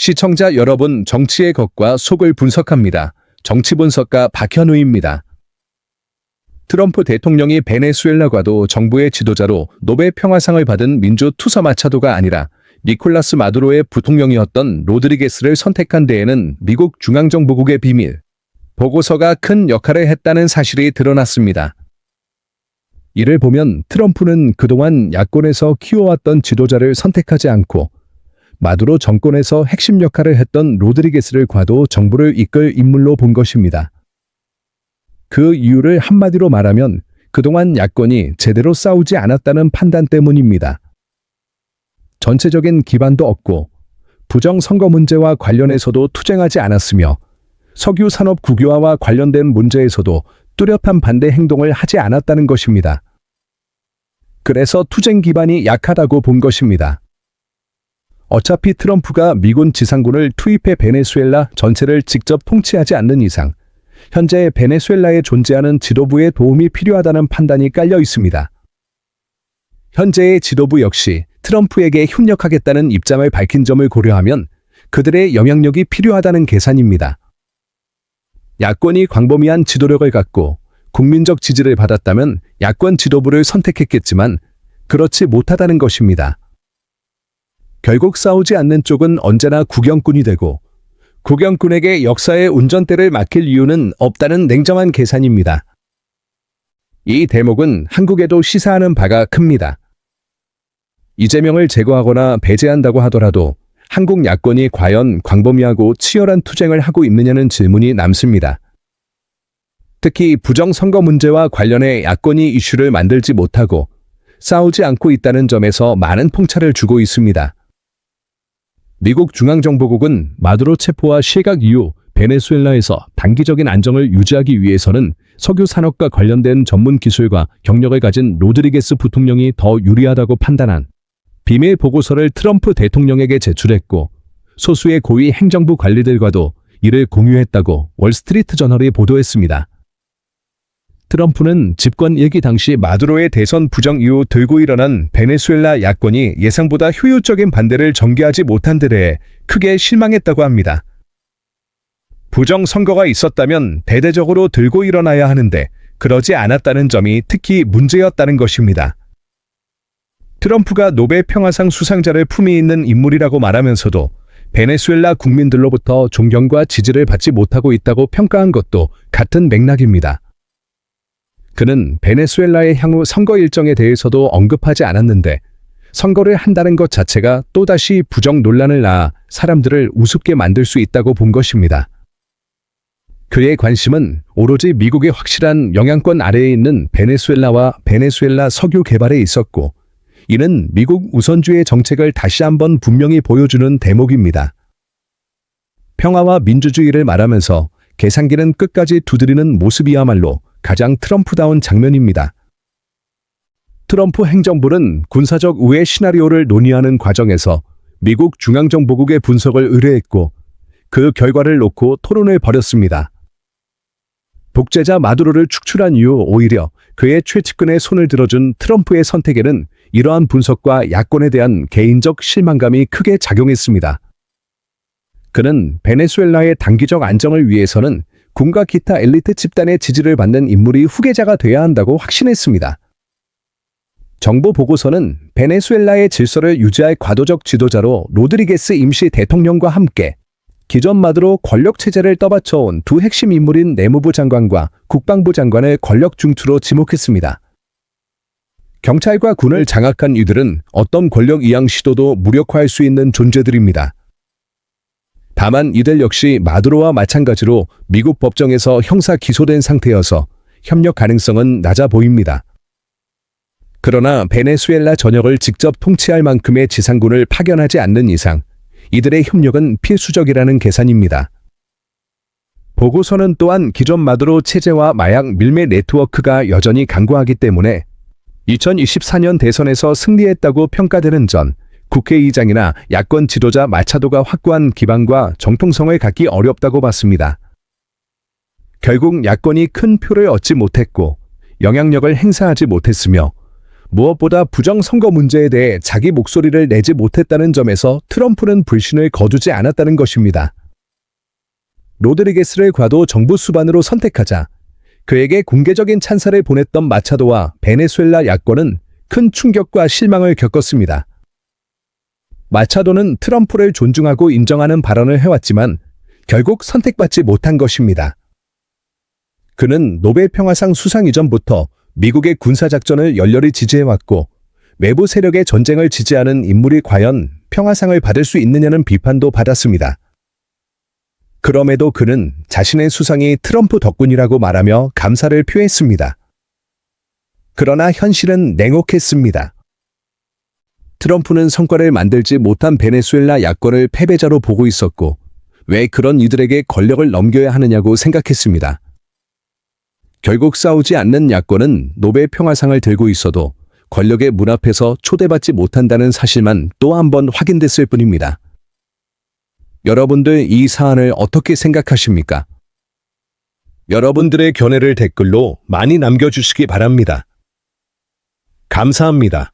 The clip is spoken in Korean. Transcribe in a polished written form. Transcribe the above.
시청자 여러분, 정치의 겉과 속을 분석합니다. 정치분석가 박현우입니다. 트럼프 대통령이 베네수엘라과도 정부의 지도자로 노벨 평화상을 받은 민주 투사 마차도가 아니라 니콜라스 마두로의 부통령이었던 로드리게스를 선택한 데에는 미국 중앙정보국의 비밀 보고서가 큰 역할을 했다는 사실이 드러났습니다. 이를 보면 트럼프는 그동안 야권에서 키워왔던 지도자를 선택하지 않고 마두로 정권에서 핵심 역할을 했던 로드리게스를 과도 정부를 이끌 인물로 본 것입니다. 그 이유를 한마디로 말하면 그동안 야권이 제대로 싸우지 않았다는 판단 때문입니다. 전체적인 기반도 없고 부정선거 문제와 관련해서도 투쟁하지 않았으며 석유 산업 국유화와 관련된 문제에서도 뚜렷한 반대 행동을 하지 않았다는 것입니다. 그래서 투쟁 기반이 약하다고 본 것입니다. 어차피 트럼프가 미군 지상군을 투입해 베네수엘라 전체를 직접 통치하지 않는 이상 현재 베네수엘라에 존재하는 지도부의 도움이 필요하다는 판단이 깔려 있습니다. 현재의 지도부 역시 트럼프에게 협력하겠다는 입장을 밝힌 점을 고려하면 그들의 영향력이 필요하다는 계산입니다. 야권이 광범위한 지도력을 갖고 국민적 지지를 받았다면 야권 지도부를 선택했겠지만 그렇지 못하다는 것입니다. 결국 싸우지 않는 쪽은 언제나 국영꾼이 되고 국영꾼에게 역사의 운전대를 맡길 이유는 없다는 냉정한 계산입니다. 이 대목은 한국에도 시사하는 바가 큽니다. 이재명을 제거하거나 배제한다고 하더라도 한국 야권이 과연 광범위하고 치열한 투쟁을 하고 있느냐는 질문이 남습니다. 특히 부정선거 문제와 관련해 야권이 이슈를 만들지 못하고 싸우지 않고 있다는 점에서 많은 통찰을 주고 있습니다. 미국 중앙정보국은 마두로 체포와 실각 이후 베네수엘라에서 단기적인 안정을 유지하기 위해서는 석유 산업과 관련된 전문 기술과 경력을 가진 로드리게스 부통령이 더 유리하다고 판단한 비밀 보고서를 트럼프 대통령에게 제출했고 소수의 고위 행정부 관리들과도 이를 공유했다고 월스트리트 저널이 보도했습니다. 트럼프는 집권 1기 당시 마두로의 대선 부정 이후 들고 일어난 베네수엘라 야권이 예상보다 효율적인 반대를 전개하지 못한 데 대해 크게 실망했다고 합니다. 부정 선거가 있었다면 대대적으로 들고 일어나야 하는데 그러지 않았다는 점이 특히 문제였다는 것입니다. 트럼프가 노벨 평화상 수상자를 품위 있는 인물이라고 말하면서도 베네수엘라 국민들로부터 존경과 지지를 받지 못하고 있다고 평가한 것도 같은 맥락입니다. 그는 베네수엘라의 향후 선거 일정에 대해서도 언급하지 않았는데 선거를 한다는 것 자체가 또다시 부정 논란을 낳아 사람들을 우습게 만들 수 있다고 본 것입니다. 그의 관심은 오로지 미국의 확실한 영향권 아래에 있는 베네수엘라와 베네수엘라 석유 개발에 있었고 이는 미국 우선주의 정책을 다시 한번 분명히 보여주는 대목입니다. 평화와 민주주의를 말하면서 계산기는 끝까지 두드리는 모습이야말로 가장 트럼프다운 장면입니다. 트럼프 행정부는 군사적 우회 시나리오를 논의하는 과정에서 미국 중앙정보국의 분석을 의뢰했고 그 결과를 놓고 토론을 벌였습니다. 독재자 마두로를 축출한 이후 오히려 그의 최측근의 손을 들어준 트럼프의 선택에는 이러한 분석과 야권에 대한 개인적 실망감이 크게 작용했습니다. 그는 베네수엘라의 단기적 안정을 위해서는 군과 기타 엘리트 집단의 지지를 받는 인물이 후계자가 돼야 한다고 확신했습니다. 정보 보고서는 베네수엘라의 질서를 유지할 과도적 지도자로 로드리게스 임시 대통령과 함께 기존 마두로 권력 체제를 떠받쳐온 두 핵심 인물인 내무부 장관과 국방부 장관을 권력 중투로 지목했습니다. 경찰과 군을 장악한 이들은 어떤 권력 이양 시도도 무력화할 수 있는 존재들입니다. 다만 이들 역시 마두로와 마찬가지로 미국 법정에서 형사 기소된 상태여서 협력 가능성은 낮아 보입니다. 그러나 베네수엘라 전역을 직접 통치할 만큼의 지상군을 파견하지 않는 이상 이들의 협력은 필수적이라는 계산입니다. 보고서는 또한 기존 마두로 체제와 마약 밀매 네트워크가 여전히 강고하기 때문에 2024년 대선에서 승리했다고 평가되는 전 국회의장이나 야권 지도자 마차도가 확고한 기반과 정통성을 갖기 어렵다고 봤습니다. 결국 야권이 큰 표를 얻지 못했고 영향력을 행사하지 못했으며 무엇보다 부정선거 문제에 대해 자기 목소리를 내지 못했다는 점에서 트럼프는 불신을 거두지 않았다는 것입니다. 로드리게스를 과도 정부 수반으로 선택하자 그에게 공개적인 찬사를 보냈던 마차도와 베네수엘라 야권은 큰 충격과 실망을 겪었습니다. 마차도는 트럼프를 존중하고 인정하는 발언을 해왔지만 결국 선택받지 못한 것입니다. 그는 노벨 평화상 수상 이전부터 미국의 군사작전을 열렬히 지지해왔고 외부 세력의 전쟁을 지지하는 인물이 과연 평화상을 받을 수 있느냐는 비판도 받았습니다. 그럼에도 그는 자신의 수상이 트럼프 덕분이라고 말하며 감사를 표했습니다. 그러나 현실은 냉혹했습니다. 트럼프는 성과를 만들지 못한 베네수엘라 야권을 패배자로 보고 있었고 왜 그런 이들에게 권력을 넘겨야 하느냐고 생각했습니다. 결국 싸우지 않는 야권은 노벨 평화상을 들고 있어도 권력의 문 앞에서 초대받지 못한다는 사실만 또 한 번 확인됐을 뿐입니다. 여러분들 이 사안을 어떻게 생각하십니까? 여러분들의 견해를 댓글로 많이 남겨주시기 바랍니다. 감사합니다.